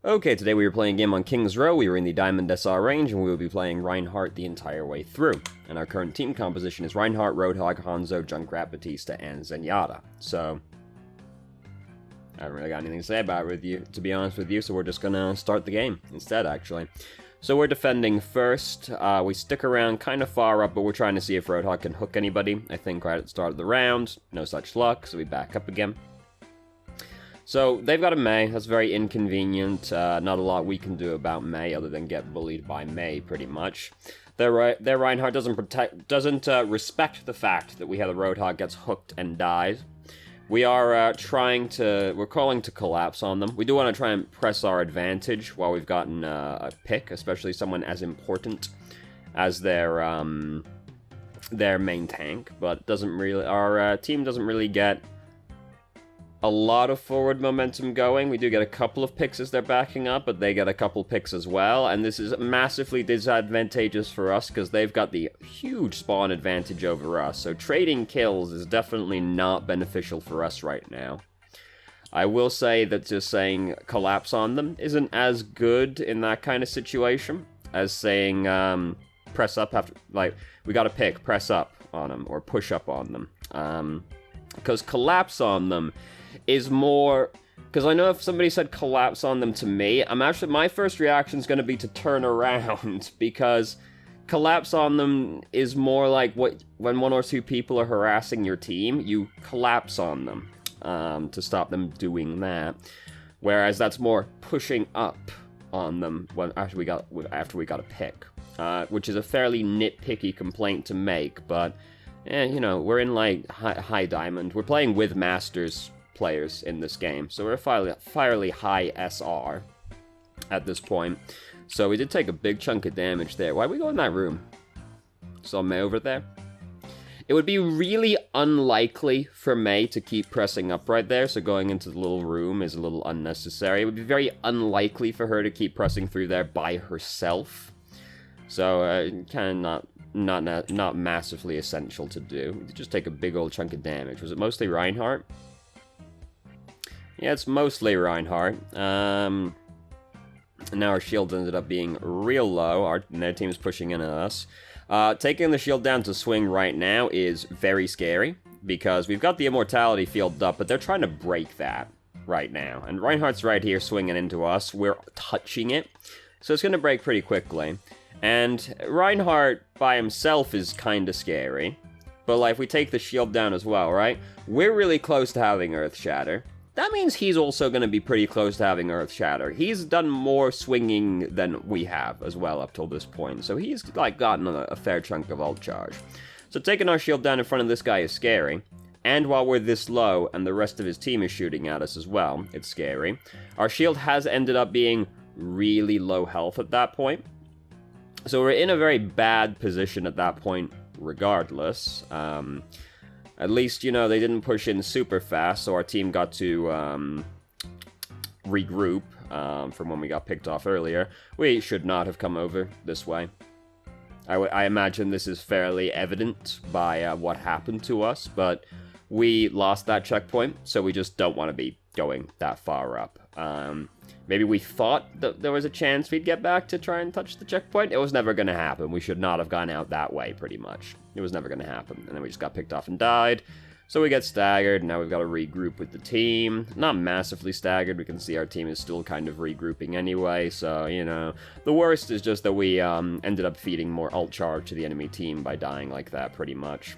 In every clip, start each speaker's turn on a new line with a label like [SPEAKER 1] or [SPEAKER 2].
[SPEAKER 1] Okay, today we were playing a game on King's Row. We were in the Diamond SR range, and we will be playing Reinhardt the entire way through. And our current team composition is Reinhardt, Roadhog, Hanzo, Junkrat, Batista, and Zenyatta. So, I haven't really got anything to say about it with you, to be honest with you, so we're just gonna start the game instead, actually. So we're defending first. We stick around kind of far up, but we're trying to see if Roadhog can hook anybody. I think right at the start of the round, no such luck, so we back up again. So, they've got a Mei, that's very inconvenient, not a lot we can do about Mei other than get bullied by Mei, pretty much. Their Reinhardt doesn't respect the fact that we have a Roadhog gets hooked and dies. We are we're calling to collapse on them. We do want to try and press our advantage while we've gotten a pick, especially someone as important as their main tank, but our team doesn't really get a lot of forward momentum going. We do get a couple of picks as they're backing up, but they get a couple picks as well, and this is massively disadvantageous for us because they've got the huge spawn advantage over us, so trading kills is definitely not beneficial for us right now. I will say that just saying collapse on them isn't as good in that kind of situation as saying press up after, like, we got a pick, press up on them, or push up on them. Because collapse on them is more, because I know if somebody said collapse on them to me, my first reaction is going to be to turn around, because collapse on them is more like when one or two people are harassing your team, you collapse on them to stop them doing that, whereas that's more pushing up on them after we got a pick, which is a fairly nitpicky complaint to make, but you know, we're in, like, high diamond. We're playing with Masters players in this game, so we're fairly high SR at this point. So we did take a big chunk of damage there. Why'd we go in that room? Saw Mei over there? It would be really unlikely for Mei to keep pressing up right there, so going into the little room is a little unnecessary. It would be very unlikely for her to keep pressing through there by herself. So, kind of not massively essential to do. Just take a big old chunk of damage. Was it mostly Reinhardt? Yeah, it's mostly Reinhardt. And now our shield ended up being real low. Their team's pushing in on us. Taking the shield down to swing right now is very scary, because we've got the immortality field up, but they're trying to break that right now. And Reinhardt's right here swinging into us. We're touching it, so it's going to break pretty quickly. And Reinhardt by himself is kind of scary, but like, if we take the shield down as well, right? We're really close to having Earth Shatter. That means he's also going to be pretty close to having Earth Shatter. He's done more swinging than we have as well up till this point, so he's, like, gotten a fair chunk of ult charge. So taking our shield down in front of this guy is scary, and while we're this low and the rest of his team is shooting at us as well, it's scary. Our shield has ended up being really low health at that point. So we're in a very bad position at that point regardless. At least, you know, they didn't push in super fast, so our team got to regroup from when we got picked off earlier. We should not have come over this way. I imagine this is fairly evident by what happened to us, but we lost that checkpoint, so we just don't want to be going that far up. Maybe we thought that there was a chance we'd get back to try and touch the checkpoint. It was never going to happen. We should not have gone out that way, pretty much. It was never going to happen. And then we just got picked off and died. So we get staggered. Now we've got to regroup with the team. Not massively staggered. We can see our team is still kind of regrouping anyway. So, you know, the worst is just that we ended up feeding more ult charge to the enemy team by dying like that, pretty much.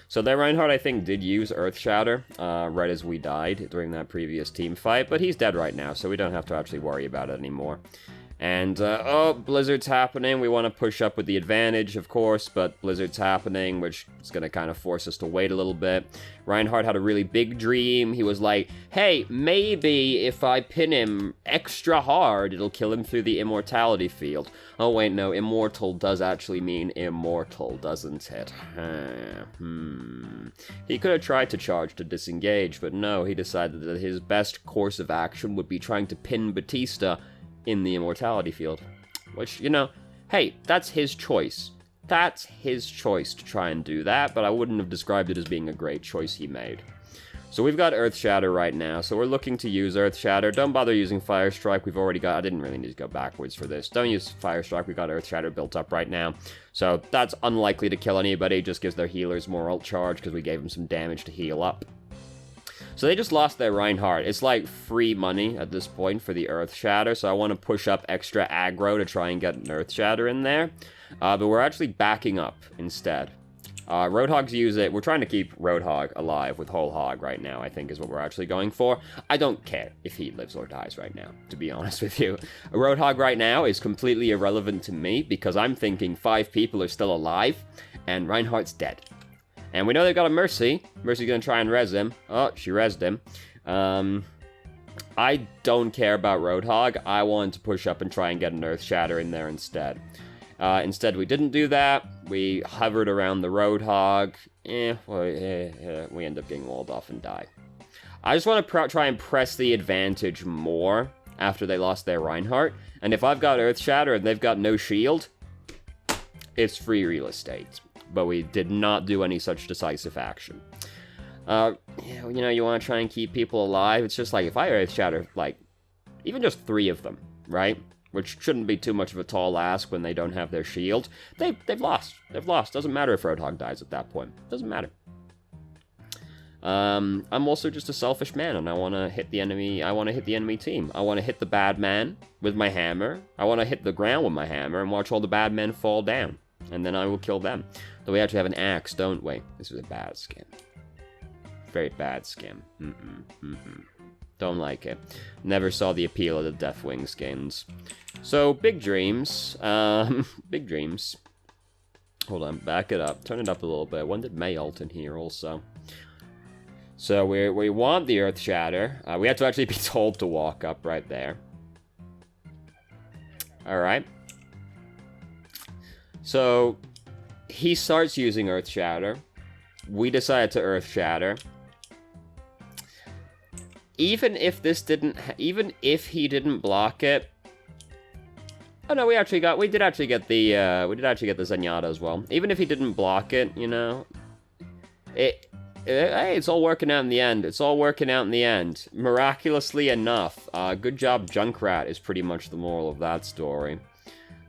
[SPEAKER 1] So their Reinhardt, I think, did use Earth Shatter right as we died during that previous team fight, but he's dead right now, so we don't have to actually worry about it anymore. And, oh, Blizzard's happening. We want to push up with the advantage, of course, but Blizzard's happening, which is going to kind of force us to wait a little bit. Reinhardt had a really big dream. He was like, hey, maybe if I pin him extra hard, it'll kill him through the immortality field. Oh, wait, no, immortal does actually mean immortal, doesn't it? He could have tried to charge to disengage, but no, he decided that his best course of action would be trying to pin Batista in the immortality field. Which, you know, hey, that's his choice. That's his choice to try and do that, but I wouldn't have described it as being a great choice he made. So we've got Earth Shatter right now, so we're looking to use Earth Shatter. Don't bother using Fire Strike, we've already got... I didn't really need to go backwards for this. Don't use Fire Strike, we've got Earth Shatter built up right now. So that's unlikely to kill anybody, just gives their healers more ult charge, because we gave them some damage to heal up. So they just lost their Reinhardt. It's like free money at this point for the Earth Shatter, so I want to push up extra aggro to try and get an Earth Shatter in there. But we're actually backing up instead. Roadhogs use it. We're trying to keep Roadhog alive with Whole Hog right now, I think is what we're actually going for. I don't care if he lives or dies right now, to be honest with you. A Roadhog right now is completely irrelevant to me because I'm thinking 5 people are still alive and Reinhardt's dead. And we know they've got a Mercy. Mercy's gonna try and res him. Oh, she resed him. I don't care about Roadhog. I wanted to push up and try and get an Earth Shatter in there instead. Instead, we didn't do that. We hovered around the Roadhog. We end up getting walled off and die. I just want to try and press the advantage more after they lost their Reinhardt. And if I've got Earth Shatter and they've got no shield, it's free real estate. But we did not do any such decisive action. You know, you want to try and keep people alive. It's just like, if I Earth Shatter, like, even just 3 of them, right? Which shouldn't be too much of a tall ask when they don't have their shield. They've lost. They've lost. Doesn't matter if Roadhog dies at that point. Doesn't matter. I'm also just a selfish man, and I want to hit the enemy. I want to hit the enemy team. I want to hit the bad man with my hammer. I want to hit the ground with my hammer and watch all the bad men fall down. And then I will kill them. Though we actually have an axe, don't we? This is a bad skin. Very bad skin. Don't like it. Never saw the appeal of the Deathwing skins. So, big dreams. Big dreams. Hold on, back it up. Turn it up a little bit. When did May ult in here also? So, we want the Earth Shatter. We have to actually be told to walk up right there. Alright. So, he starts using Earth Shatter. We decided to Earth Shatter. Even if this didn't, even if he didn't block it. Oh no, we did actually get the Zenyatta as well. Even if he didn't block it, you know, hey, it's all working out in the end. It's all working out in the end. Miraculously enough. Good job, Junkrat is pretty much the moral of that story.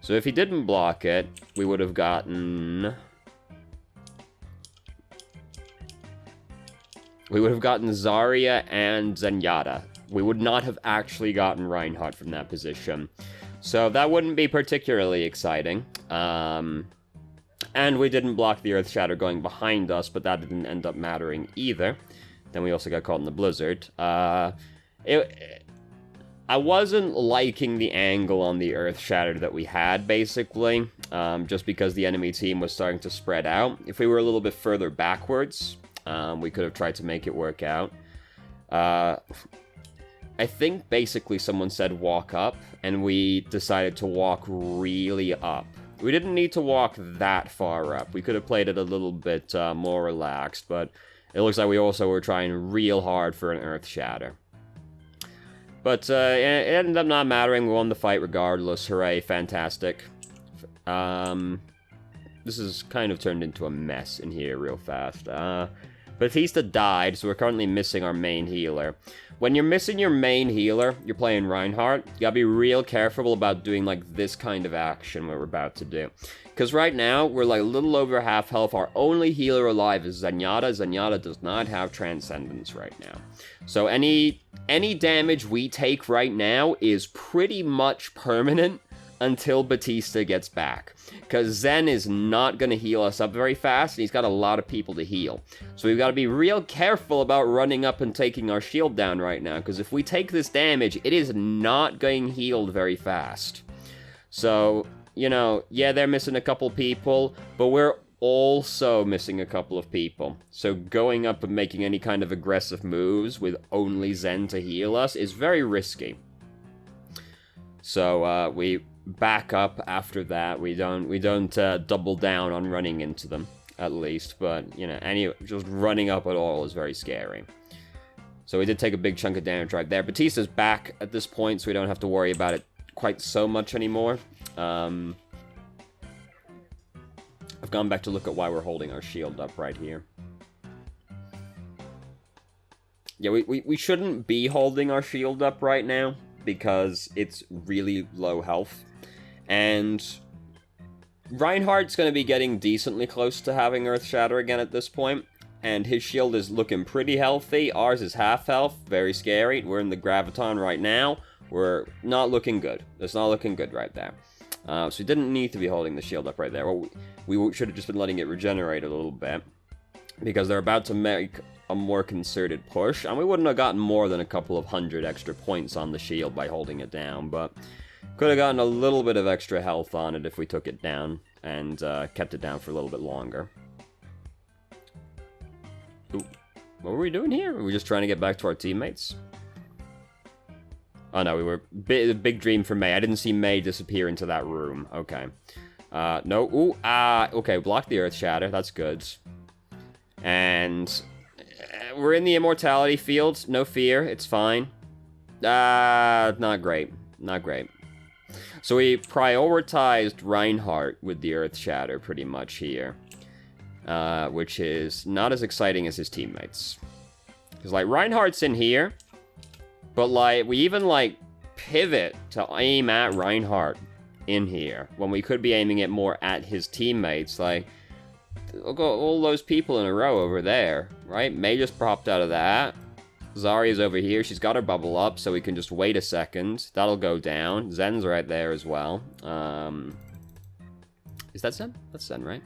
[SPEAKER 1] So if he didn't block it, we would have gotten... Zarya and Zenyatta. We would not have actually gotten Reinhardt from that position. So that wouldn't be particularly exciting. And we didn't block the Earth Shatter going behind us, but that didn't end up mattering either. Then we also got caught in the blizzard. I wasn't liking the angle on the Earth Shatter that we had, basically. Just because the enemy team was starting to spread out. If we were a little bit further backwards... we could have tried to make it work out. I think basically someone said walk up, and we decided to walk really up. We didn't need to walk that far up. We could have played it a little bit more relaxed, but it looks like we also were trying real hard for an Earth Shatter. But it ended up not mattering. We won the fight regardless. Hooray, fantastic. This has kind of turned into a mess in here real fast. Batista died, so we're currently missing our main healer. When you're missing your main healer, you're playing Reinhardt, you gotta be real careful about doing, like, this kind of action we're about to do. Because right now, we're, like, a little over half health. Our only healer alive is Zenyatta. Zenyatta does not have Transcendence right now. So any damage we take right now is pretty much permanent until Batista gets back. Because Zen is not going to heal us up very fast, and he's got a lot of people to heal. So we've got to be real careful about running up and taking our shield down right now, because if we take this damage, it is not getting healed very fast. So, you know, yeah, they're missing a couple people, but we're also missing a couple of people. So going up and making any kind of aggressive moves with only Zen to heal us is very risky. So, we back up after that. We don't double down on running into them, at least, but, you know, just running up at all is very scary. So we did take a big chunk of damage right there. Batista's back at this point, so we don't have to worry about it quite so much anymore. I've gone back to look at why we're holding our shield up right here. Yeah, we shouldn't be holding our shield up right now, because it's really low health. And Reinhardt's going to be getting decently close to having Earth Shatter again at this point, and his shield is looking pretty healthy. Ours is half health, very scary. We're in the Graviton right now. We're not looking good. It's not looking good right there. So we didn't need to be holding the shield up right there. Well, we should have just been letting it regenerate a little bit, because they're about to make a more concerted push, and we wouldn't have gotten more than a couple of 100 extra points on the shield by holding it down, but could have gotten a little bit of extra health on it if we took it down and kept it down for a little bit longer. Ooh, what were we doing here? Were we just trying to get back to our teammates? Oh no, we were... Big dream for Mei. I didn't see Mei disappear into that room. Okay. No. Ooh, okay, block the Earth Shatter. That's good. And... we're in the immortality field. No fear. It's fine. Not great. Not great. So we prioritized Reinhardt with the Earth Shatter pretty much here. Which is not as exciting as his teammates. Because, like, Reinhardt's in here. But, like, we even, like, pivot to aim at Reinhardt in here. When we could be aiming it more at his teammates. Like, look at all those people in a row over there, right? Mei just popped out of that. Zarya's over here. She's got her bubble up, so we can just wait a second. That'll go down. Zen's right there as well. Is that Zen? That's Zen, right?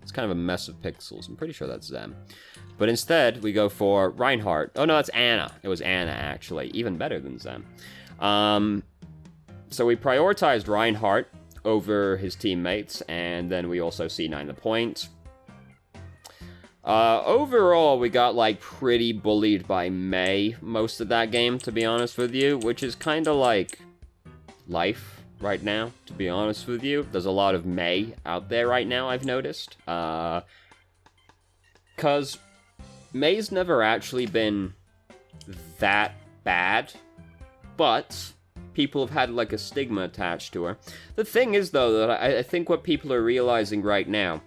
[SPEAKER 1] It's kind of a mess of pixels. I'm pretty sure that's Zen. But instead, we go for Reinhardt. Oh, no, that's Anna. It was Anna, actually. Even better than Zen. So we prioritized Reinhardt over his teammates, and then we also C9 the point. Overall, we got, like, pretty bullied by Mei most of that game, to be honest with you, which is kind of like life right now, to be honest with you. There's a lot of Mei out there right now, I've noticed. Because Mei's never actually been that bad, but people have had, like, a stigma attached to her. The thing is, though, that I think what people are realizing right now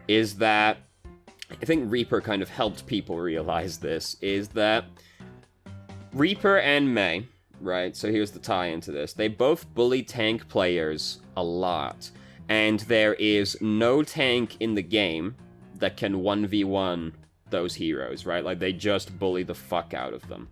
[SPEAKER 1] is that, I think Reaper kind of helped people realize this, is that Reaper and Mei, right, so here's the tie into this, they both bully tank players a lot, and there is no tank in the game that can 1v1 those heroes, right? Like, they just bully the fuck out of them.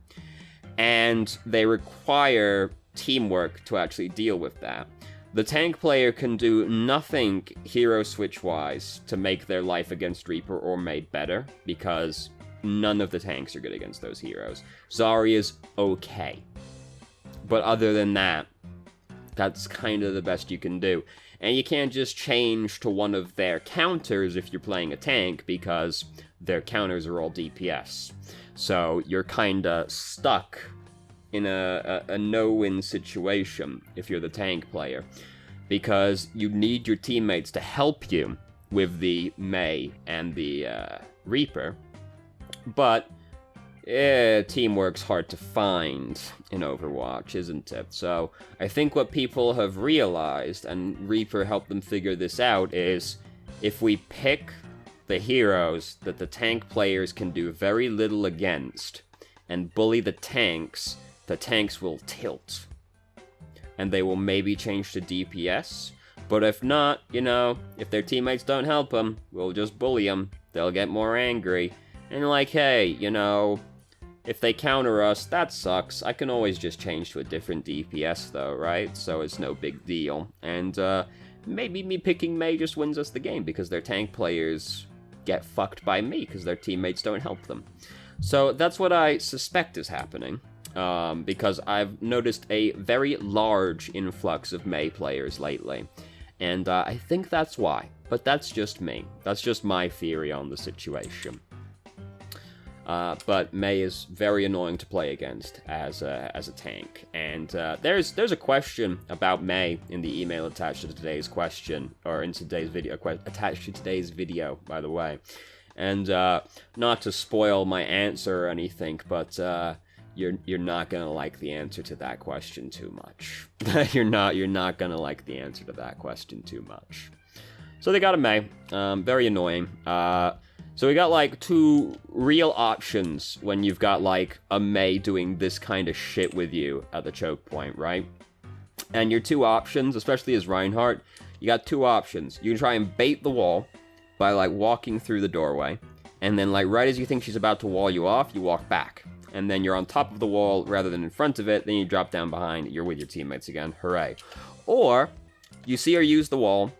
[SPEAKER 1] And they require teamwork to actually deal with that. The tank player can do nothing hero switch-wise to make their life against Reaper or Mei better, because none of the tanks are good against those heroes. Zarya's okay. But other than that, that's kind of the best you can do. And you can't just change to one of their counters if you're playing a tank, because their counters are all DPS. So you're kinda stuck in a no-win situation if you're the tank player, because you need your teammates to help you with the Mei and the Reaper, but teamwork's hard to find in Overwatch, isn't it? So I think what people have realized, and Reaper helped them figure this out, is if we pick the heroes that the tank players can do very little against and bully the tanks will tilt. And they will maybe change to DPS. But if not, you know, if their teammates don't help them, we'll just bully them. They'll get more angry. And like, hey, you know, if they counter us, that sucks. I can always just change to a different DPS though, right? So it's no big deal. And maybe me picking Mei just wins us the game, because their tank players get fucked by me because their teammates don't help them. So that's what I suspect is happening. Because I've noticed a very large influx of Mei players lately. And I think that's why. But that's just me. That's just my theory on the situation. But Mei is very annoying to play against as a tank. And there's a question about Mei in the email attached to today's question, or in today's video, attached to today's video, by the way. And not to spoil my answer or anything, but you're not gonna like the answer to that question too much. you're not gonna like the answer to that question too much. So they got a Mei, very annoying. So we got, like, two real options when you've got, like, a Mei doing this kind of shit with you at the choke point, right? And your two options, especially as Reinhardt, you got two options. You can try and bait the wall by, like, walking through the doorway. And then, like, right as you think she's about to wall you off, you walk back. And then you're on top of the wall rather than in front of it. Then you drop down behind. You're with your teammates again. Hooray. Or you see her use the wall.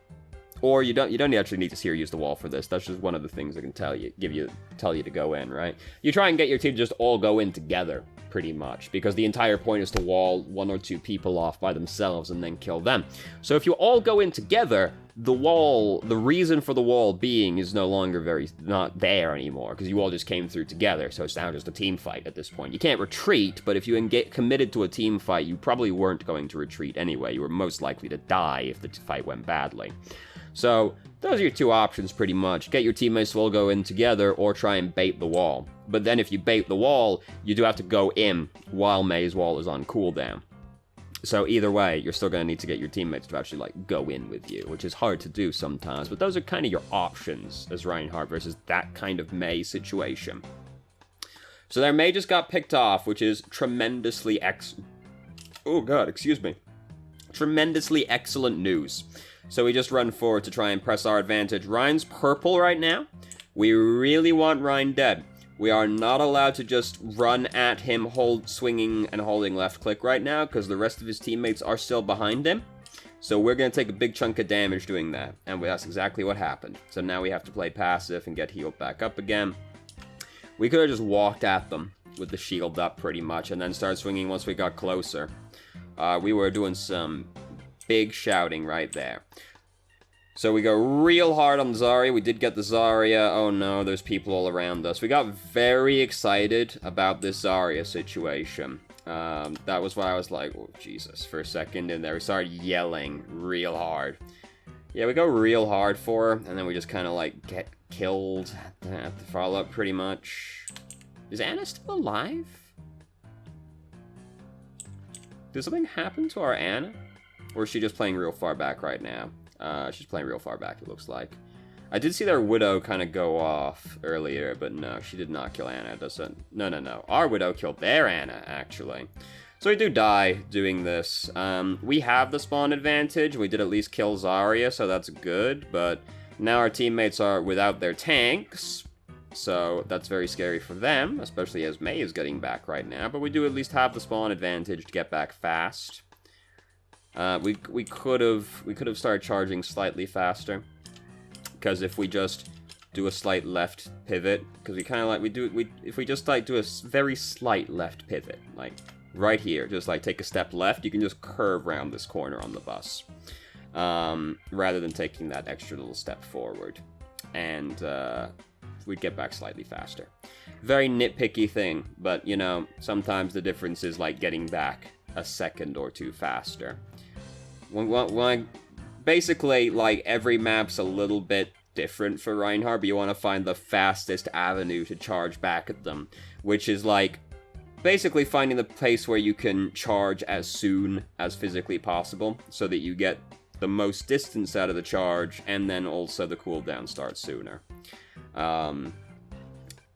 [SPEAKER 1] Or you don't actually need to see her use the wall for this. That's just one of the things I can tell you to go in, right? You try and get your team to just all go in together, pretty much, because the entire point is to wall one or two people off by themselves and then kill them. So if you all go in together, the reason for the wall being is no longer not there anymore, because you all just came through together, so it's now just a team fight at this point. You can't retreat, but if you get committed to a team fight, you probably weren't going to retreat anyway. You were most likely to die if the fight went badly. So, those are your two options, pretty much. Get your teammates to all go in together, or try and bait the wall. But then if you bait the wall, you do have to go in while Mei's wall is on cooldown. So either way, you're still going to need to get your teammates to actually, like, go in with you, which is hard to do sometimes. But those are kind of your options as Reinhardt versus that kind of Mei situation. So their Mei just got picked off, which is tremendously tremendously excellent news. So we just run forward to try and press our advantage. Rein's purple right now. We really want Rein dead. We are not allowed to just run at him, swinging and holding left click right now, because the rest of his teammates are still behind him. So we're going to take a big chunk of damage doing that, and that's exactly what happened. So now we have to play passive and get healed back up again. We could have just walked at them with the shield up pretty much, and then start swinging once we got closer. We were doing some big shouting right there. So we go real hard on Zarya. We did get the Zarya. Oh no, there's people all around us. We got very excited about this Zarya situation. That was why I was like, oh, Jesus, for a second in there. We started yelling real hard. Yeah, we go real hard for her, and then we just kind of, like, get killed at the follow-up pretty much. Is Ana still alive? Did something happen to our Ana? Or is she just playing real far back right now? She's playing real far back, it looks like. I did see their Widow kind of go off earlier, but no, she did not kill Ana. No. Our Widow killed their Ana, actually. So we do die doing this. We have the spawn advantage. We did at least kill Zarya, so that's good. But now our teammates are without their tanks. So that's very scary for them, especially as Mei is getting back right now. But we do at least have the spawn advantage to get back fast. We could have started charging slightly faster, because if we just do a slight left pivot, because we kind of like if we just like do a very slight left pivot, like right here, just like take a step left, you can just curve around this corner on the bus, rather than taking that extra little step forward, and we'd get back slightly faster. Very nitpicky thing, but you know, sometimes the difference is like getting back a second or two faster. Basically, like, every map's a little bit different for Reinhardt, but you want to find the fastest avenue to charge back at them, which is, like, basically finding the place where you can charge as soon as physically possible, so that you get the most distance out of the charge, and then also the cooldown starts sooner.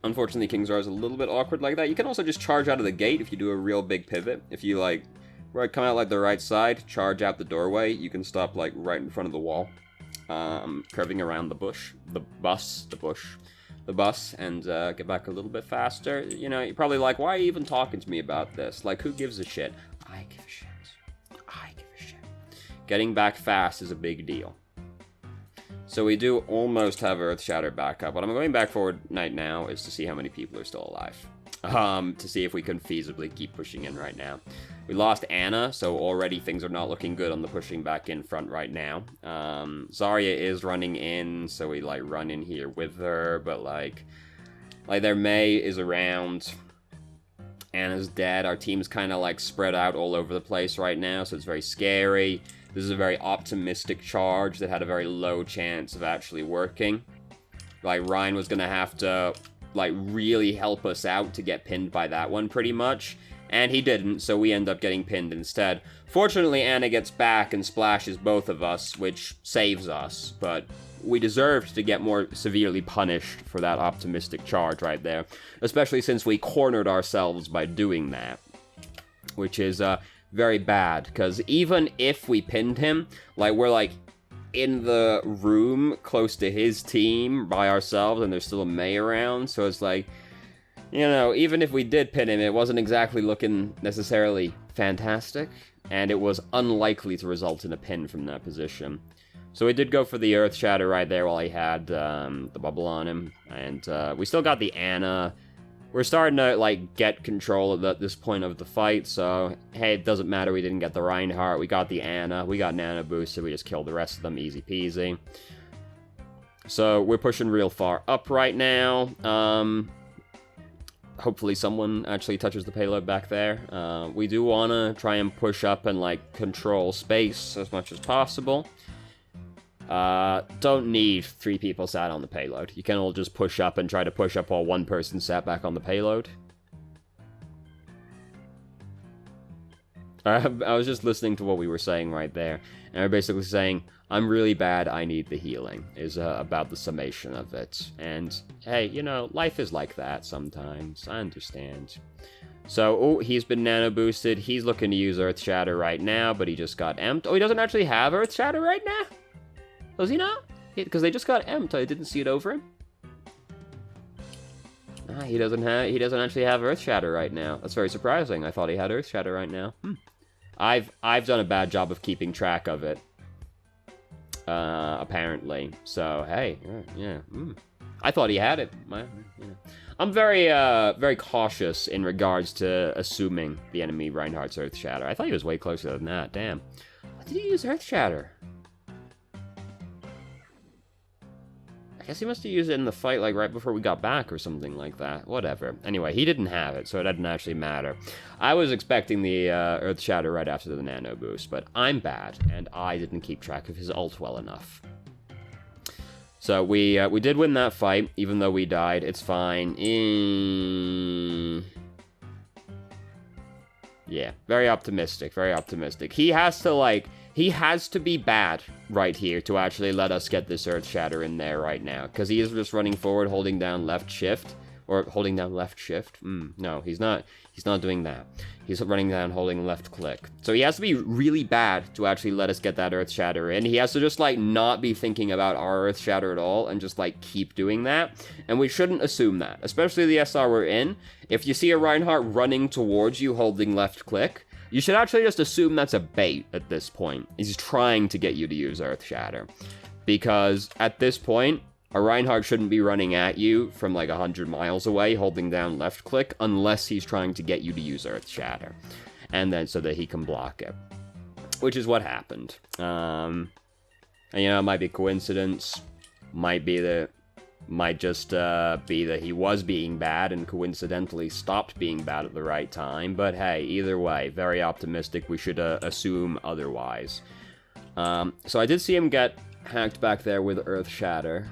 [SPEAKER 1] Unfortunately, King Zara is a little bit awkward like that. You can also just charge out of the gate if you do a real big pivot. If you, like, come out like the right side, charge out the doorway, you can stop, like, right in front of the wall, curving around the bus, and get back a little bit faster. You know, you're probably like, why are you even talking to me about this? Like, who gives a shit? I give a shit. Getting back fast is a big deal. So we do almost have Earth Shatter back up. What I'm going back forward right now is to see how many people are still alive. To see if we can feasibly keep pushing in right now. We lost Ana, so already things are not looking good on the pushing back in front right now. Zarya is running in, so we, like, run in here with her, but, like their Mei is around. Ana's dead. Our team's kind of, like, spread out all over the place right now, so it's very scary. This is a very optimistic charge that had a very low chance of actually working. Like, Rein was gonna have to, like, really help us out to get pinned by that one, pretty much. And he didn't, so we end up getting pinned instead. Fortunately, Anna gets back and splashes both of us, which saves us, but we deserved to get more severely punished for that optimistic charge right there, especially since we cornered ourselves by doing that, which is very bad, because even if we pinned him, like, we're, like, in the room close to his team by ourselves, and there's still a May around, so it's like, you know, even if we did pin him, it wasn't exactly looking necessarily fantastic, and it was unlikely to result in a pin from that position. So we did go for the Earth Shatter right there while he had the bubble on him, and we still got the Anna. We're starting to, like, get control at this point of the fight, so, hey, it doesn't matter we didn't get the Reinhardt, we got the Anna, we got Nano boosted, we just killed the rest of them easy peasy. So, we're pushing real far up right now. Hopefully someone actually touches the payload back there. We do want to try and push up and, like, control space as much as possible. Don't need 3 people sat on the payload. You can all just push up and try to push up while one person sat back on the payload. I was just listening to what we were saying right there, and we're basically saying, I'm really bad, I need the healing, is about the summation of it. And, hey, you know, life is like that sometimes, I understand. So, oh, he's been nano boosted, he's looking to use Earth Shatter right now, but he just got emped. Oh, he doesn't actually have Earth Shatter right now? Does he not? Because they just got emped, I didn't see it over him. Nah, he doesn't actually have Earth Shatter right now. That's very surprising, I thought he had Earth Shatter right now. I've done a bad job of keeping track of it. Apparently. So, hey, yeah. I thought he had it. I'm very, very cautious in regards to assuming the enemy Reinhardt's Earth Shatter. I thought he was way closer than that, damn. What did he use Earth Shatter? I guess he must have used it in the fight, like, right before we got back or something like that. Whatever. Anyway, he didn't have it, so it didn't actually matter. I was expecting the Earth Shatter right after the Nano Boost, but I'm bad, and I didn't keep track of his ult well enough. So we did win that fight, even though we died. It's fine. Yeah, very optimistic, very optimistic. He has to be bad right here to actually let us get this Earth Shatter in there right now. Because he is just running forward, holding down left shift. Or holding down left shift. No, he's not doing that. He's running down, holding left click. So he has to be really bad to actually let us get that Earth Shatter in. He has to just, like, not be thinking about our Earth Shatter at all and just, like, keep doing that. And we shouldn't assume that. Especially the SR we're in. If you see a Reinhardt running towards you holding left click, you should actually just assume that's a bait at this point. He's trying to get you to use Earth Shatter. Because at this point, a Reinhardt shouldn't be running at you from like 100 miles away holding down left click unless he's trying to get you to use Earth Shatter. And then so that he can block it. Which is what happened. And you know, it might be coincidence. Might just be that he was being bad and coincidentally stopped being bad at the right time. But hey, either way, very optimistic. We should assume otherwise. So I did see him get hacked back there with Earth Shatter.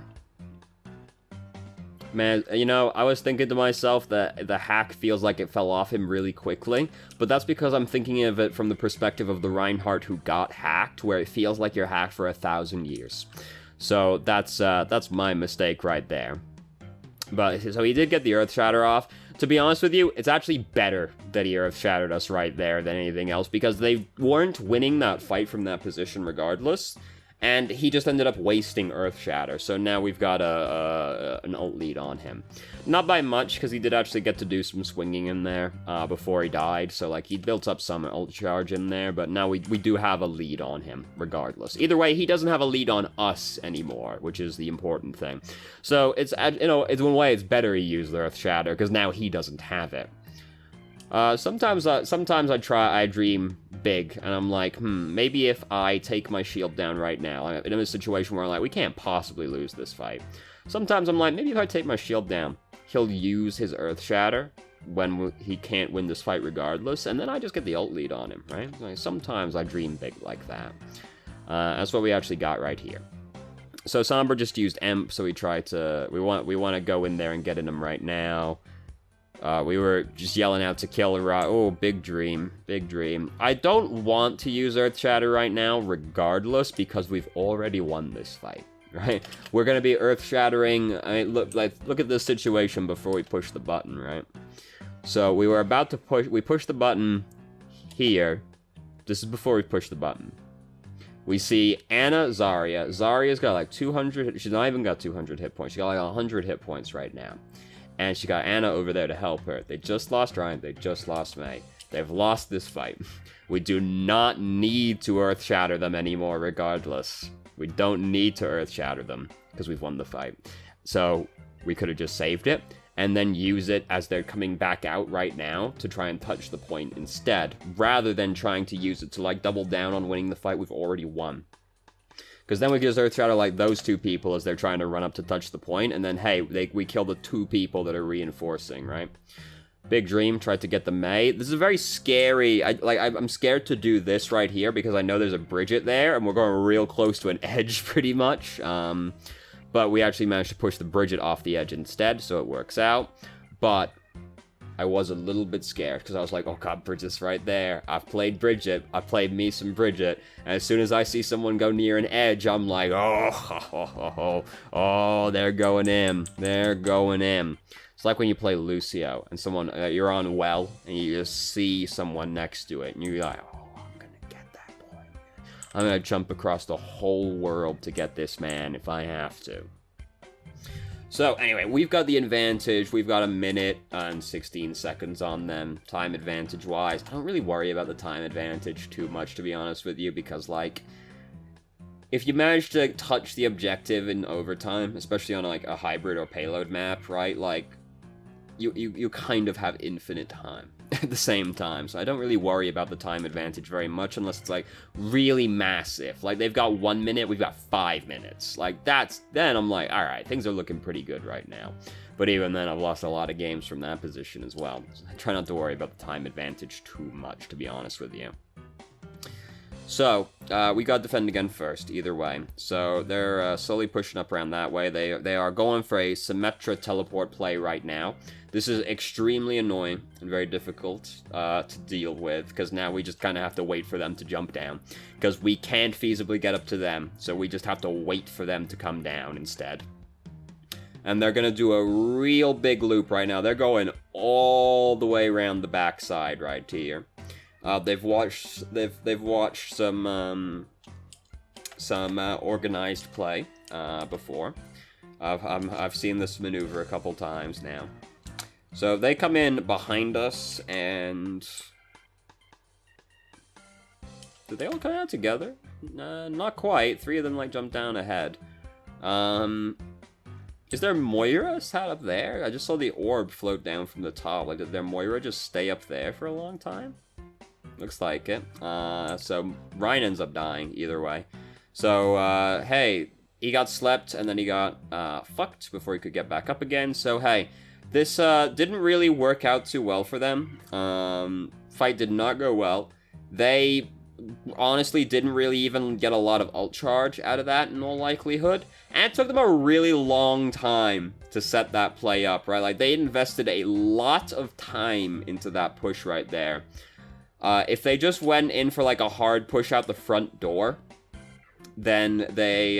[SPEAKER 1] Man, you know, I was thinking to myself that the hack feels like it fell off him really quickly, but that's because I'm thinking of it from the perspective of the Reinhardt who got hacked, where it feels like you're hacked for 1,000 years. So that's my mistake right there. But, so he did get the Earth Shatter off. To be honest with you, it's actually better that he Earth Shattered us right there than anything else, because they weren't winning that fight from that position regardless. And he just ended up wasting Earth Shatter, so now we've got an ult lead on him. Not by much, because he did actually get to do some swinging in there before he died, so like he built up some ult charge in there, but now we do have a lead on him, regardless. Either way, he doesn't have a lead on us anymore, which is the important thing. So it's, you know, it's one way it's better he used Earth Shatter, because now he doesn't have it. Sometimes I dream big, and I'm like, maybe if I take my shield down right now, I'm in a situation where I'm like, we can't possibly lose this fight. Sometimes I'm like, maybe if I take my shield down, he'll use his Earth Shatter when he can't win this fight regardless, and then I just get the ult lead on him, right? Like, sometimes I dream big like that. That's what we actually got right here. So Sombra just used Emp, so we want to go in there and get in him right now. We were just yelling out to kill her. Oh, big dream. Big dream. I don't want to use Earth Shatter right now, regardless, because we've already won this fight, right? We're going to be Earth Shattering. I mean, look at this situation before we push the button, right? So we were about to push... We pushed the button here. This is before we push the button. We see Anna, Zarya. Zarya's got like 200... She's not even got 200 hit points. She got like 100 hit points right now. And she got Anna over there to help her. They just lost Ryan. They just lost May. They've lost this fight. We do not need to Earth Shatter them anymore regardless. We don't need to Earth Shatter them because we've won the fight. So we could have just saved it and then use it as they're coming back out right now to try and touch the point instead, rather than trying to use it to like double down on winning the fight we've already won. Because then we just Earth Shatter like those two people as they're trying to run up to touch the point, and then hey, we kill the two people that are reinforcing, right? Big Dream tried to get the May. This is a very scary. I'm scared to do this right here because I know there's a Bridget there, and we're going real close to an edge pretty much. But we actually managed to push the Bridget off the edge instead, so it works out. But I was a little bit scared because I was like, oh god, Bridget's right there. I've played Bridget. I played me some Bridget. And as soon as I see someone go near an edge, I'm like, oh, they're going in. They're going in. It's like when you play Lucio and someone, you're on well, and you just see someone next to it, and you're like, oh, I'm gonna get that boy. I'm gonna jump across the whole world to get this man if I have to. So, anyway, we've got the advantage. We've got a minute and 16 seconds on them, time advantage-wise. I don't really worry about the time advantage too much, to be honest with you, because, like, if you manage to touch the objective in overtime, especially on, like, a hybrid or payload map, right, like, you kind of have infinite time at the same time. So I don't really worry about the time advantage very much unless it's, like, really massive. Like, they've got 1 minute, we've got 5 minutes. Like, then I'm like, alright, things are looking pretty good right now. But even then, I've lost a lot of games from that position as well. So I try not to worry about the time advantage too much, to be honest with you. So, we got defend again first, either way. So, they're slowly pushing up around that way. They are going for a Symmetra teleport play right now. This is extremely annoying and very difficult to deal with, because now we just kind of have to wait for them to jump down. Because we can't feasibly get up to them, so we just have to wait for them to come down instead. And they're going to do a real big loop right now. They're going all the way around the backside right here. They've watched some organized play before. I've seen this maneuver a couple times now. So they come in behind us, and did they all come out together? Not quite. 3 of them like jumped down ahead. Is there Moira sat up there? I just saw the orb float down from the top. Like, did their Moira just stay up there for a long time? Looks like it. So Ryan ends up dying either way. So, hey, he got slept and then he got fucked before he could get back up again. So, hey, this didn't really work out too well for them. Fight did not go well. They honestly didn't really even get a lot of ult charge out of that in all likelihood. And it took them a really long time to set that play up, right? Like, they invested a lot of time into that push right there. If they just went in for, like, a hard push out the front door, then they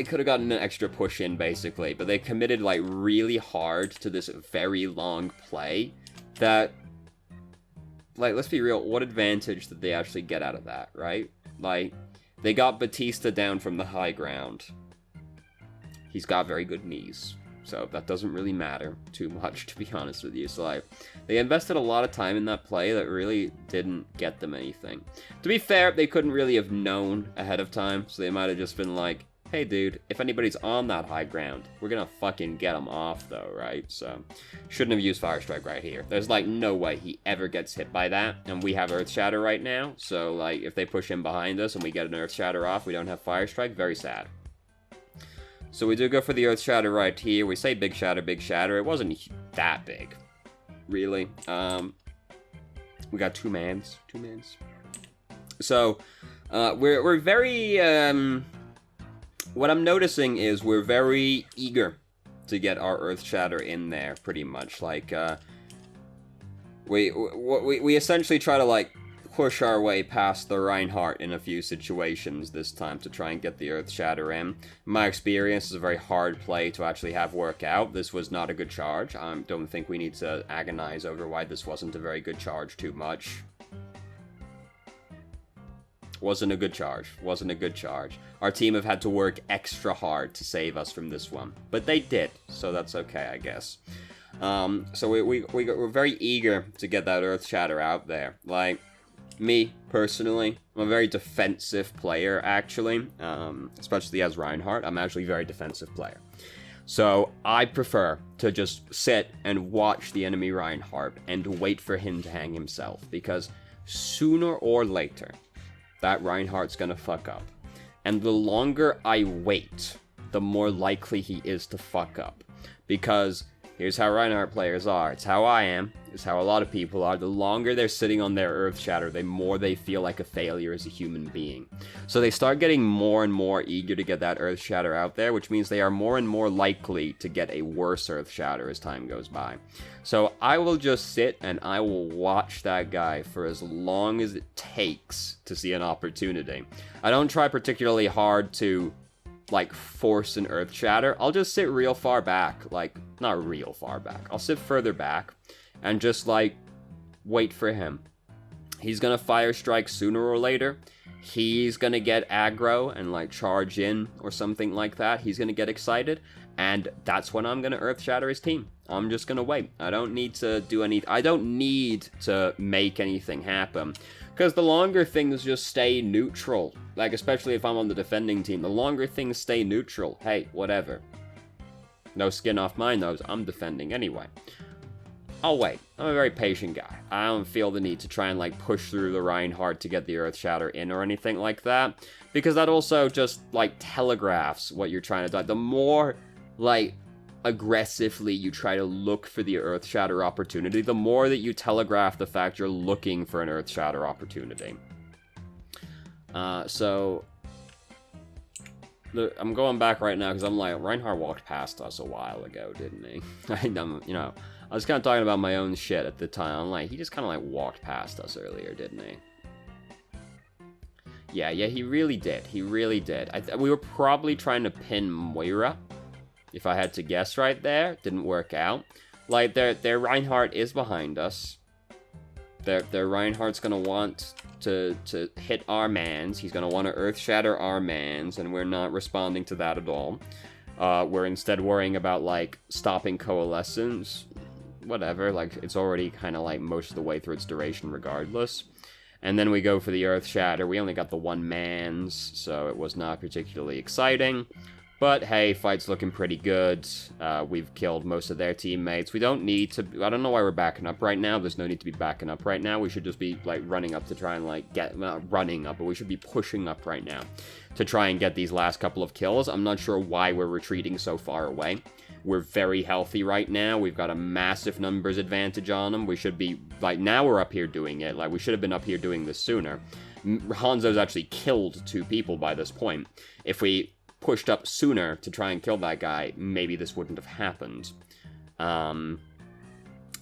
[SPEAKER 1] could have gotten an extra push in, basically. But they committed, like, really hard to this very long play that, like, let's be real, what advantage did they actually get out of that, right? Like, they got Batista down from the high ground. He's got very good knees. So that doesn't really matter too much, to be honest with you. So, like, they invested a lot of time in that play that really didn't get them anything. To be fair, they couldn't really have known ahead of time, so they might have just been like, hey, dude, if anybody's on that high ground, we're gonna fucking get them off, though, right? So, shouldn't have used Fire Strike right here. There's, like, no way he ever gets hit by that, and we have Earth Shatter right now, so, like, if they push him behind us and we get an Earth Shatter off, we don't have Fire Strike, very sad. So we do go for the Earth Shatter right here. We say big shatter, big shatter. It wasn't that big, really. We got two mans. So, we're very, what I'm noticing is we're very eager to get our Earth Shatter in there, pretty much. Like, we essentially try to, like, push our way past the Reinhardt in a few situations this time to try and get the Earth Shatter in. In my experience, it's a very hard play to actually have work out. This was not a good charge. I don't think we need to agonize over why this wasn't a very good charge too much. Wasn't a good charge. Wasn't a good charge. Our team have had to work extra hard to save us from this one. But they did, so that's okay, I guess. So we're very eager to get that Earth Shatter out there. Like, me, personally, I'm a very defensive player, actually. Especially as Reinhardt, I'm actually a very defensive player. So I prefer to just sit and watch the enemy Reinhardt and wait for him to hang himself. Because sooner or later, that Reinhardt's gonna fuck up. And the longer I wait, the more likely he is to fuck up. Because here's how Reinhardt players are. It's how I am. It's how a lot of people are. The longer they're sitting on their Earth Shatter, the more they feel like a failure as a human being. So they start getting more and more eager to get that Earth Shatter out there, which means they are more and more likely to get a worse Earth Shatter as time goes by. So I will just sit and I will watch that guy for as long as it takes to see an opportunity. I don't try particularly hard to, like, force an Earth Shatter. I'll just sit real far back. Like, not real far back. I'll sit further back and just, like, wait for him. He's gonna fire strike sooner or later. He's gonna get aggro and, like, charge in or something like that. He's gonna get excited, and that's when I'm gonna Earth Shatter his team. I'm just gonna wait. I don't need to do any... I don't need to make anything happen. Because the longer things just stay neutral, like, especially if I'm on the defending team, the longer things stay neutral, hey, whatever. No skin off my nose, I'm defending anyway. I'll wait. I'm a very patient guy. I don't feel the need to try and, like, push through the Reinhardt to get the Earth Shatter in or anything like that. Because that also just, like, telegraphs what you're trying to do. The more, like, aggressively you try to look for the Earth Shatter opportunity, the more that you telegraph the fact you're looking for an Earth Shatter opportunity. I'm going back right now because I'm like, Reinhardt walked past us a while ago, didn't he? I was kind of talking about my own shit at the time. I'm like, he just kind of, like, walked past us earlier, didn't he? Yeah, he really did. He really did. We were probably trying to pin Moira, if I had to guess right there. Didn't work out. Like, their Reinhardt is behind us. Their Reinhardt's gonna want to hit our mans. He's gonna want to Earth Shatter our mans, and we're not responding to that at all. We're instead worrying about, like, stopping Coalescence. Whatever, like, it's already kind of, like, most of the way through its duration regardless. And then we go for the Earth Shatter. We only got the one mans, so it was not particularly exciting. But hey, fight's looking pretty good. We've killed most of their teammates. We don't need to... I don't know why we're backing up right now. There's no need to be backing up right now. We should just be, like, running up to try and, like, get... Not running up, but we should be pushing up right now to try and get these last couple of kills. I'm not sure why we're retreating so far away. We're very healthy right now. We've got a massive numbers advantage on them. We should be... Like, now we're up here doing it. Like, we should have been up here doing this sooner. Hanzo's actually killed 2 people by this point. If we pushed up sooner to try and kill that guy, maybe this wouldn't have happened.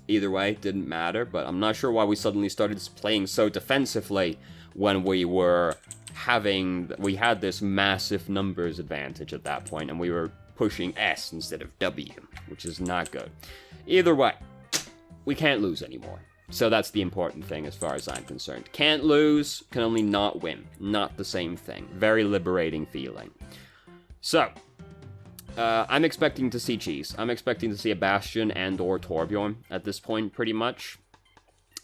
[SPEAKER 1] Either way, didn't matter, but I'm not sure why we suddenly started playing so defensively when we had this massive numbers advantage at that point, and we were pushing S instead of W, which is not good. Either way, we can't lose anymore. So that's the important thing as far as I'm concerned. Can't lose, can only not win. Not the same thing. Very liberating feeling. So, I'm expecting to see cheese. I'm expecting to see a Bastion and or Torbjorn at this point, pretty much.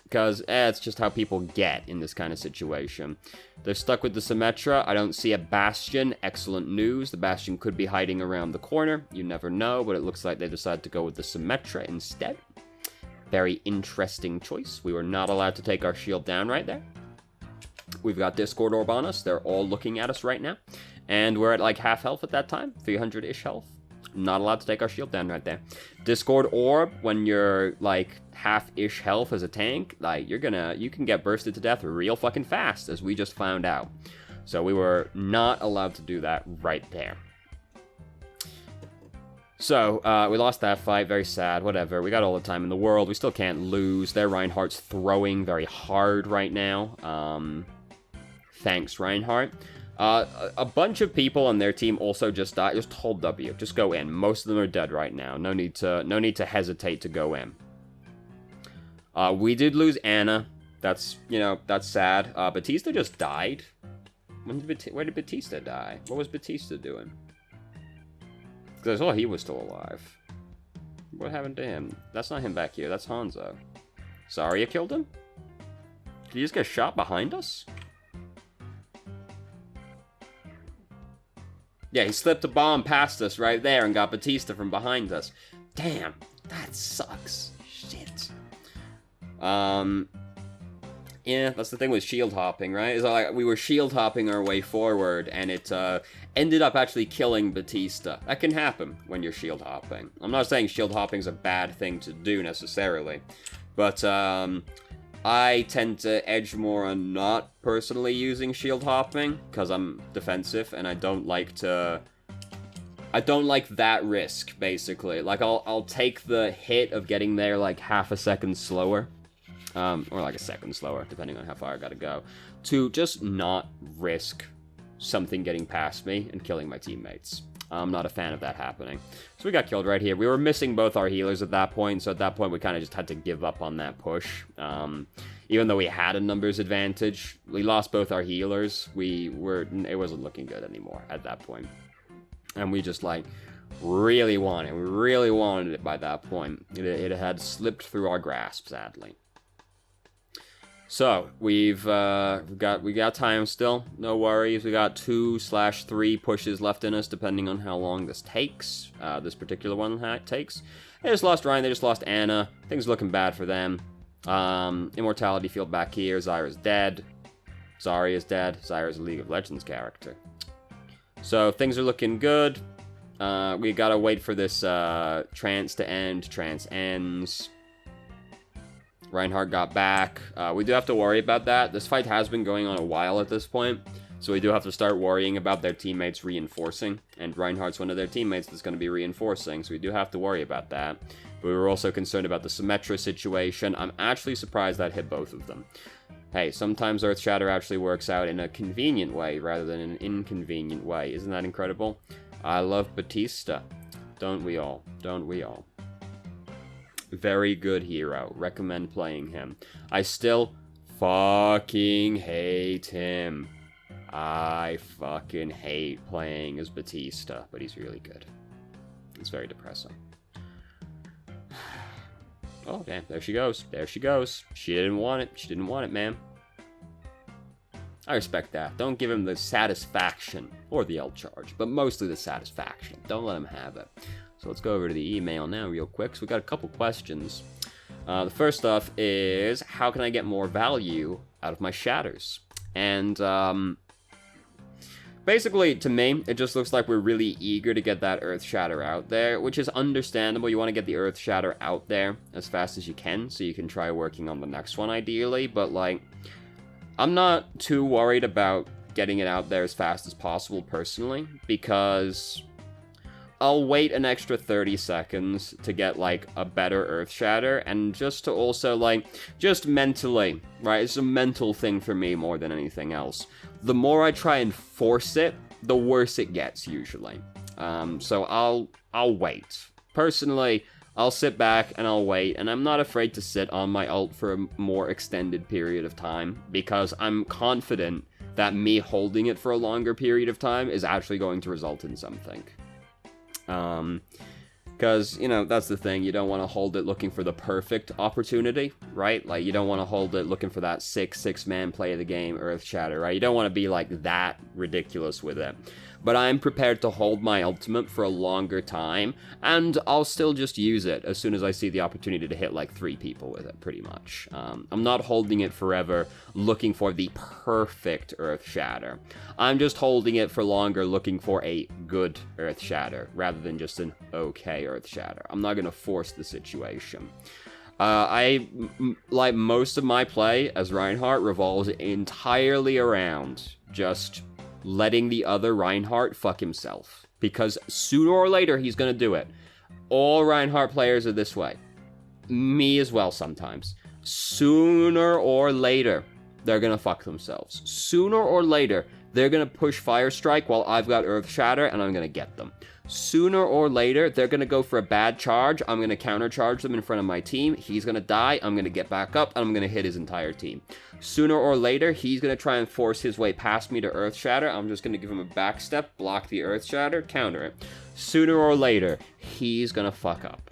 [SPEAKER 1] Because, it's just how people get in this kind of situation. They're stuck with the Symmetra. I don't see a Bastion. Excellent news. The Bastion could be hiding around the corner. You never know, but it looks like they decided to go with the Symmetra instead. Very interesting choice. We were not allowed to take our shield down right there. We've got Discord Orb on us. They're all looking at us right now. And we're at, like, half health at that time. 300-ish health. Not allowed to take our shield down right there. Discord Orb, when you're, like, half-ish health as a tank, like, you can get bursted to death real fucking fast, as we just found out. So we were not allowed to do that right there. So, we lost that fight, very sad, whatever. We got all the time in the world, we still can't lose. Their Reinhardt's throwing very hard right now. Thanks, Reinhardt. A bunch of people on their team also just died. Just hold W, just go in. Most of them are dead right now. No need to hesitate to go in. We did lose Anna. That's, you know, that's sad. Batista just died. Where did Batista die? What was Batista doing? Because I saw he was still alive. What happened to him? That's not him back here. That's Hanzo. Zarya killed him? Did he just get shot behind us? Yeah, he slipped a bomb past us right there and got Batista from behind us. Damn, that sucks. Shit. Yeah, that's the thing with shield hopping, right? Is like we were shield hopping our way forward, and it ended up actually killing Batista. That can happen when you're shield hopping. I'm not saying shield hopping's a bad thing to do necessarily, but I tend to edge more on not personally using shield hopping because I'm defensive and I don't like that risk, basically. Like I'll take the hit of getting there like half a second slower. Or like a second slower, depending on how far I gotta go, to just not risk something getting past me and killing my teammates. I'm not a fan of that happening. So we got killed right here. We were missing both our healers at that point, so at that point we kind of just had to give up on that push. Even though we had a numbers advantage, we lost both our healers. It wasn't looking good anymore at that point. And we just like really wanted it by that point. It had slipped through our grasp, sadly. So, we got time still, no worries. We got 2/3 pushes left in us, depending on how long this takes. This particular one takes. They just lost Ryan, they just lost Anna. Things looking bad for them. Immortality field back here, Zyra's dead. Zarya's dead. Zyra's a League of Legends character. So, things are looking good. We gotta wait for this trance to end. Trance ends. Reinhardt got back. We do have to worry about that. This fight has been going on a while at this point, so we do have to start worrying about their teammates reinforcing, and Reinhardt's one of their teammates that's going to be reinforcing, so we do have to worry about that. But we were also concerned about the Symmetra situation. I'm actually surprised that hit both of them. Hey, sometimes Earth Shatter actually works out in a convenient way rather than an inconvenient way. Isn't that incredible? I love Batista. Don't we all? Don't we all? Very good hero. Recommend playing him. I still fucking hate him. I fucking hate playing as Batista, but he's really good. It's very depressing. Oh, damn. There she goes. There she goes. She didn't want it. She didn't want it, man. I respect that. Don't give him the satisfaction, or the L charge, but mostly the satisfaction. Don't let him have it. So let's go over to the email now real quick. So we got a couple questions. The first stuff is, how can I get more value out of my shatters? And basically, to me, it just looks like we're really eager to get that Earth Shatter out there, which is understandable. You want to get the Earth Shatter out there as fast as you can, so you can try working on the next one, ideally. But, like, I'm not too worried about getting it out there as fast as possible, personally, because I'll wait an extra 30 seconds to get, like, a better Earth Shatter, and just to also, like, just mentally, right? It's a mental thing for me more than anything else. The more I try and force it, the worse it gets, usually. So I'll wait. Personally, I'll sit back and I'll wait, and I'm not afraid to sit on my ult for a more extended period of time, because I'm confident that me holding it for a longer period of time is actually going to result in something. Because, you know, that's the thing, you don't want to hold it looking for the perfect opportunity, right? Like, you don't want to hold it looking for that six-man play of the game Earth Shatter, right? You don't want to be, like, that ridiculous with it. But I'm prepared to hold my ultimate for a longer time, and I'll still just use it as soon as I see the opportunity to hit, like, 3 people with it, pretty much. I'm not holding it forever looking for the perfect Earth Shatter. I'm just holding it for longer looking for a good Earth Shatter, rather than just an okay Earth Shatter. I'm not going to force the situation. Like, most of my play as Reinhardt revolves entirely around just letting the other Reinhardt fuck himself. Because sooner or later, he's gonna do it. All Reinhardt players are this way. Me as well sometimes. Sooner or later, they're gonna fuck themselves. Sooner or later, they're gonna push Fire Strike while I've got Earth Shatter, and I'm gonna get them. Sooner or later, they're gonna go for a bad charge. I'm gonna countercharge them in front of my team. He's gonna die. I'm gonna get back up, and I'm gonna hit his entire team. Sooner or later, he's gonna try and force his way past me to Earth Shatter. I'm just gonna give him a back step, block the Earth Shatter, counter it. Sooner or later, he's gonna fuck up.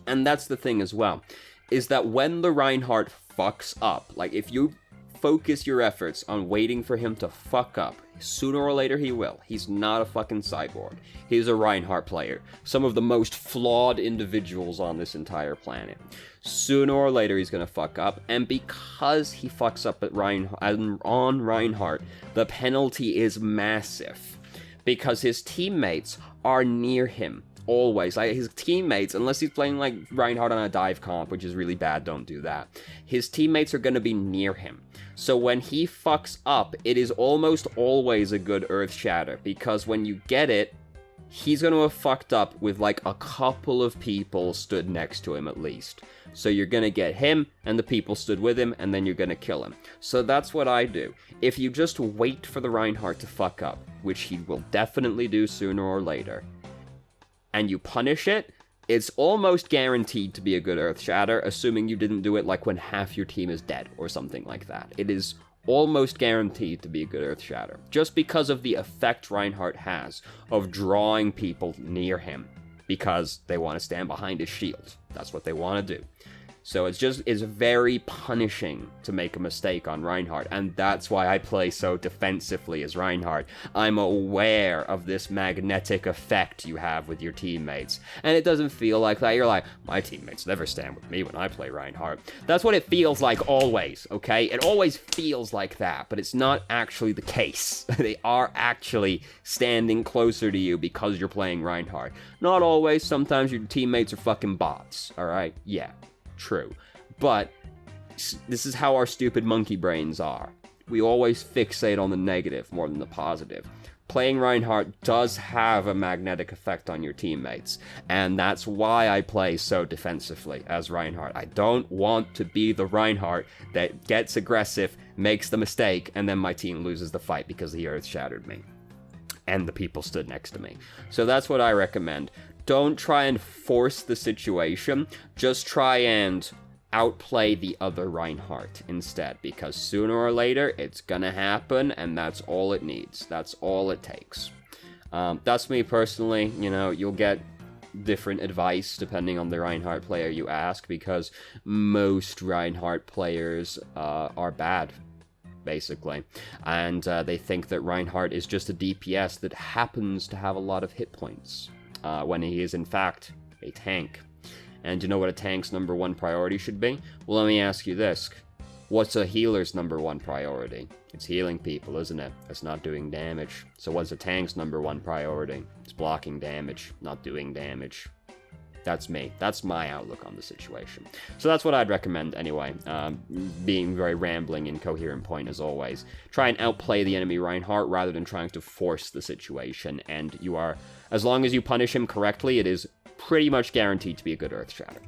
[SPEAKER 1] And that's the thing as well, is that when the Reinhardt fucks up, like if you focus your efforts on waiting for him to fuck up, sooner or later he will. He's not a fucking cyborg. He's a Reinhardt player. Some of the most flawed individuals on this entire planet. Sooner or later he's gonna fuck up, and because he fucks up at on Reinhardt, the penalty is massive. Because his teammates are near him. Always. Like, his teammates, unless he's playing like Reinhardt on a dive comp, which is really bad, don't do that. His teammates are going to be near him. So when he fucks up, it is almost always a good Earth Shatter, because when you get it, he's going to have fucked up with like a couple of people stood next to him at least. So you're going to get him and the people stood with him, and then you're going to kill him. So that's what I do. If you just wait for the Reinhardt to fuck up, which he will definitely do sooner or later, and you punish it, it's almost guaranteed to be a good Earth Shatter, assuming you didn't do it like when half your team is dead or something like that. It is almost guaranteed to be a good Earth Shatter, just because of the effect Reinhardt has of drawing people near him, because they want to stand behind his shield. That's what they want to do. So it's very punishing to make a mistake on Reinhardt, and that's why I play so defensively as Reinhardt. I'm aware of this magnetic effect you have with your teammates, and it doesn't feel like that. You're like, my teammates never stand with me when I play Reinhardt. That's what it feels like always, okay? It always feels like that, but it's not actually the case. They are actually standing closer to you because you're playing Reinhardt. Not always. Sometimes your teammates are fucking bots, alright? Yeah. True. But this is how our stupid monkey brains are. We always fixate on the negative more than the positive. Playing Reinhardt does have a magnetic effect on your teammates, and that's why I play so defensively as Reinhardt. I don't want to be the Reinhardt that gets aggressive, makes the mistake, and then my team loses the fight because the Earth shattered me and the people stood next to me. So that's what I recommend. Don't try and force the situation, just try and outplay the other Reinhardt instead, because sooner or later it's gonna happen, and that's all it needs. That's all it takes. That's me personally. You know, you'll get different advice depending on the Reinhardt player you ask, because most Reinhardt players are bad, basically, and they think that Reinhardt is just a DPS that happens to have a lot of hit points. When he is in fact a tank. And you know what a tank's number one priority should be? Well, let me ask you this. What's a healer's number one priority? It's healing people, isn't it? It's not doing damage. So what's a tank's number one priority? It's blocking damage, not doing damage. That's me. That's my outlook on the situation. So that's what I'd recommend anyway. Being very rambling, incoherent point as always. Try and outplay the enemy Reinhardt rather than trying to force the situation. And you are, as long as you punish him correctly, it is pretty much guaranteed to be a good Earth Shatter.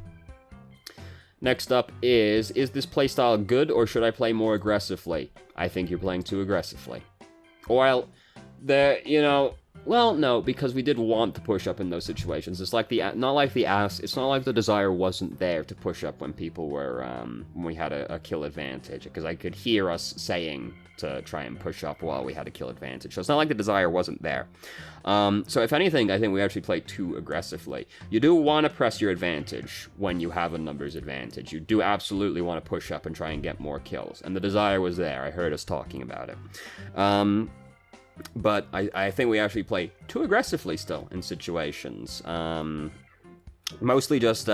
[SPEAKER 1] Next up is this playstyle good, or should I play more aggressively? I think you're playing too aggressively. Well, well, no, because we did want to push up in those situations. It's like it's not like the desire wasn't there to push up when people were, when we had a kill advantage, because I could hear us saying to try and push up while we had a kill advantage. So it's not like the desire wasn't there. So if anything, I think we actually played too aggressively. You do want to press your advantage when you have a numbers advantage. You do absolutely want to push up and try and get more kills. And the desire was there. I heard us talking about it. But I think we actually play too aggressively still in situations. Mostly just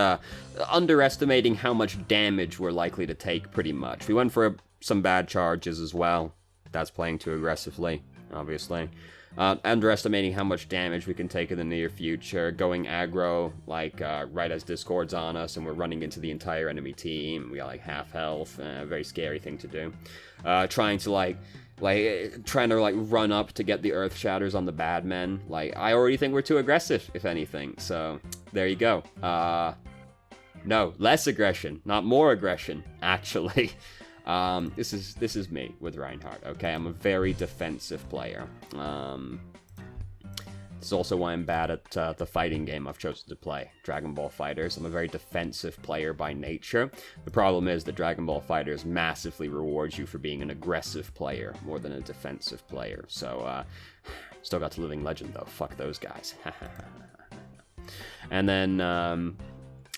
[SPEAKER 1] underestimating how much damage we're likely to take, pretty much. We went for some bad charges as well. That's playing too aggressively, obviously. Underestimating how much damage we can take in the near future. Going aggro, like, right as Discord's on us and we're running into the entire enemy team. We got, like, half health. Very scary thing to do. Trying to, like, like, trying to, like, run up to get the Earth Shatters on the bad men. Like, I already think we're too aggressive, if anything, so there you go. No, less aggression, not more aggression, actually. This is me with Reinhardt, okay? I'm a very defensive player. This is also why I'm bad at the fighting game I've chosen to play, Dragon Ball FighterZ. I'm a very defensive player by nature. The problem is that Dragon Ball FighterZ massively rewards you for being an aggressive player more than a defensive player. So, still got to Living Legend, though. Fuck those guys. And then,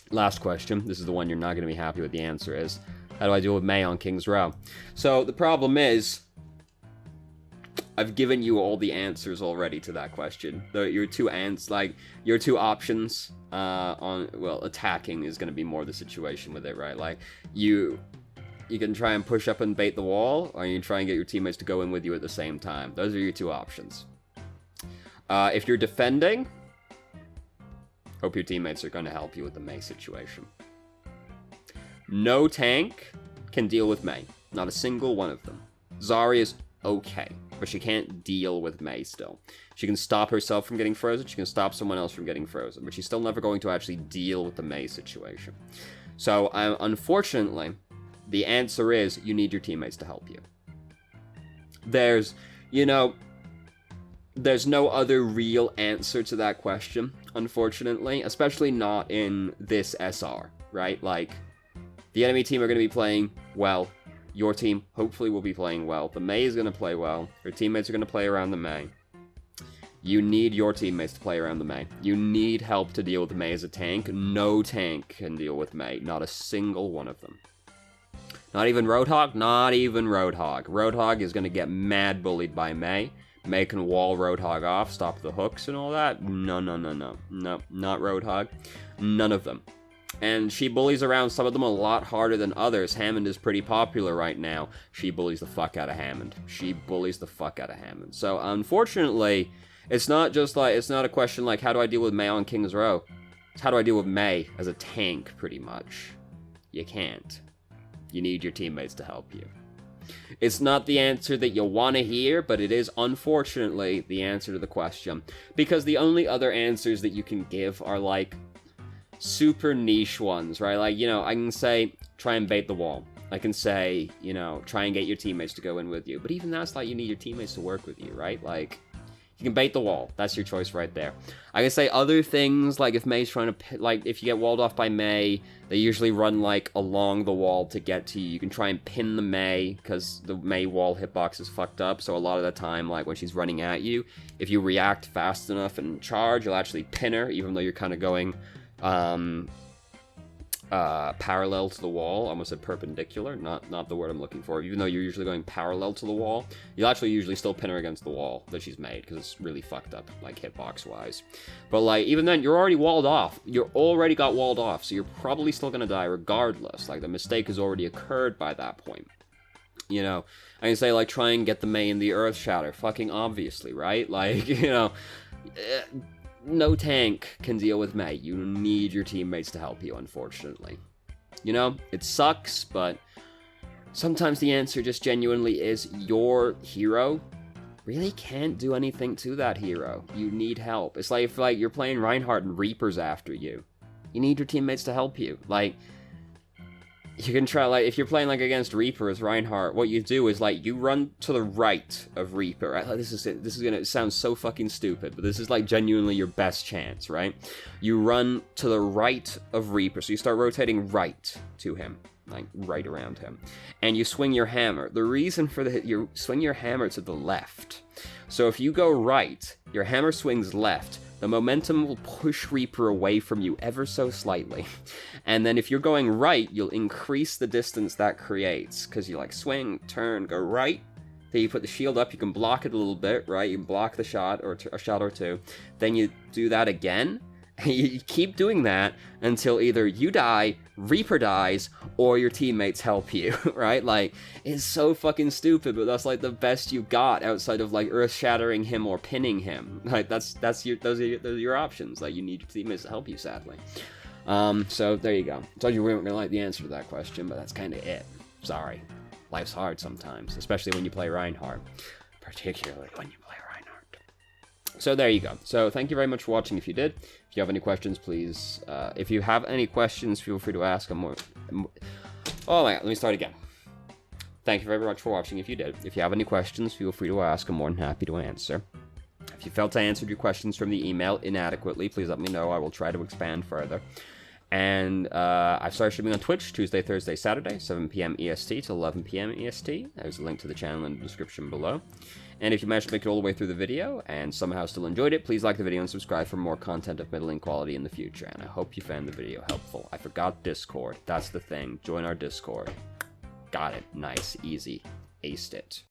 [SPEAKER 1] last question. This is the one you're not going to be happy with the answer is. How do I deal with Mei on King's Row? So, the problem is, I've given you all the answers already to that question. Your two options on, well, attacking is going to be more the situation with it, right? Like, you can try and push up and bait the wall, or you can try and get your teammates to go in with you at the same time. Those are your two options. If you're defending, hope your teammates are going to help you with the Mei situation. No tank can deal with Mei. Not a single one of them. Zarya's okay, but she can't deal with Mei still. She can stop herself from getting frozen, she can stop someone else from getting frozen, but she's still never going to actually deal with the Mei situation. So, unfortunately, the answer is you need your teammates to help you. There's no other real answer to that question, unfortunately, especially not in this SR, right? Like, the enemy team are going to be playing well. Your team hopefully will be playing well. The Mei is going to play well. Your teammates are going to play around the Mei. You need your teammates to play around the Mei. You need help to deal with the Mei as a tank. No tank can deal with Mei. Not a single one of them. Not even Roadhog? Not even Roadhog. Roadhog is going to get mad bullied by Mei. Mei can wall Roadhog off, stop the hooks and all that. No. No, not Roadhog. None of them. And she bullies around some of them a lot harder than others. Hammond is pretty popular right now. She bullies the fuck out of Hammond. So, unfortunately, it's not just like, it's not a question like, how do I deal with Mei on King's Row? It's how do I deal with Mei as a tank, pretty much. You can't. You need your teammates to help you. It's not the answer that you want to hear, but it is, unfortunately, the answer to the question. Because the only other answers that you can give are, like, super niche ones, right? Like, I can say, try and bait the wall. I can say, try and get your teammates to go in with you. But even that's like, you need your teammates to work with you, right? Like, you can bait the wall. That's your choice right there. I can say other things, like if Mei's trying to, like, if you get walled off by Mei, they usually run, like, along the wall to get to you. You can try and pin the Mei, because the Mei wall hitbox is fucked up, so a lot of the time, like, when she's running at you, if you react fast enough and charge, you'll actually pin her, even though you're kind of going parallel to the wall. I almost said perpendicular, not the word I'm looking for. Even though you're usually going parallel to the wall, you'll actually usually still pin her against the wall that she's made, because it's really fucked up, like, hitbox-wise. But, like, even then, you're already walled off. You already got walled off, so you're probably still gonna die regardless. Like, the mistake has already occurred by that point. I can say, like, try and get the Mei in the Earth Shatter. Fucking obviously, right? Like, no tank can deal with Mei. You need your teammates to help you, unfortunately. It sucks, but sometimes the answer just genuinely is your hero really can't do anything to that hero. You need help. It's like if you're playing Reinhardt and Reaper's after you. You need your teammates to help you. Like, you can try, like, if you're playing, like, against Reaper as Reinhardt, what you do is, like, you run to the right of Reaper, right? Like, this is gonna sound so fucking stupid, but this is, like, genuinely your best chance, right? You run to the right of Reaper, so you start rotating right to him, like, right around him, and you swing your hammer. The reason for you swing your hammer to the left. So if you go right, your hammer swings left, the momentum will push Reaper away from you ever so slightly. And then if you're going right, you'll increase the distance that creates. Because you, like, swing, turn, go right. Then you put the shield up, you can block it a little bit, right? You can block the shot, or a shot or two. Then you do that again. And you keep doing that until either you die, Reaper dies, or your teammates help you, right? Like, it's so fucking stupid, but that's, like, the best you got outside of, like, earth-shattering him or pinning him. Like, those are your options. Like, you need your teammates to help you, sadly. So, there you go. I told you we weren't gonna like the answer to that question, but that's kind of it. Sorry. life's hard sometimes, especially when you play Reinhardt. Particularly when you play Reinhardt. So there you go. So thank you very much for watching if you did. If you have any questions, please... if you have any questions, feel free to ask. Oh my god, let me start again. Thank you very much for watching if you did. If you have any questions, feel free to ask. I'm more than happy to answer. If you felt I answered your questions from the email inadequately, please let me know. I will try to expand further. And I've started streaming on Twitch Tuesday, Thursday, Saturday, 7 p.m. EST to 11 p.m. EST. There's a link to the channel in the description below. And if you managed to make it all the way through the video and somehow still enjoyed it, please like the video and subscribe for more content of middling quality in the future. And I hope you found the video helpful. I forgot Discord. That's the thing. Join our Discord. Got it. Nice. Easy. Aced it.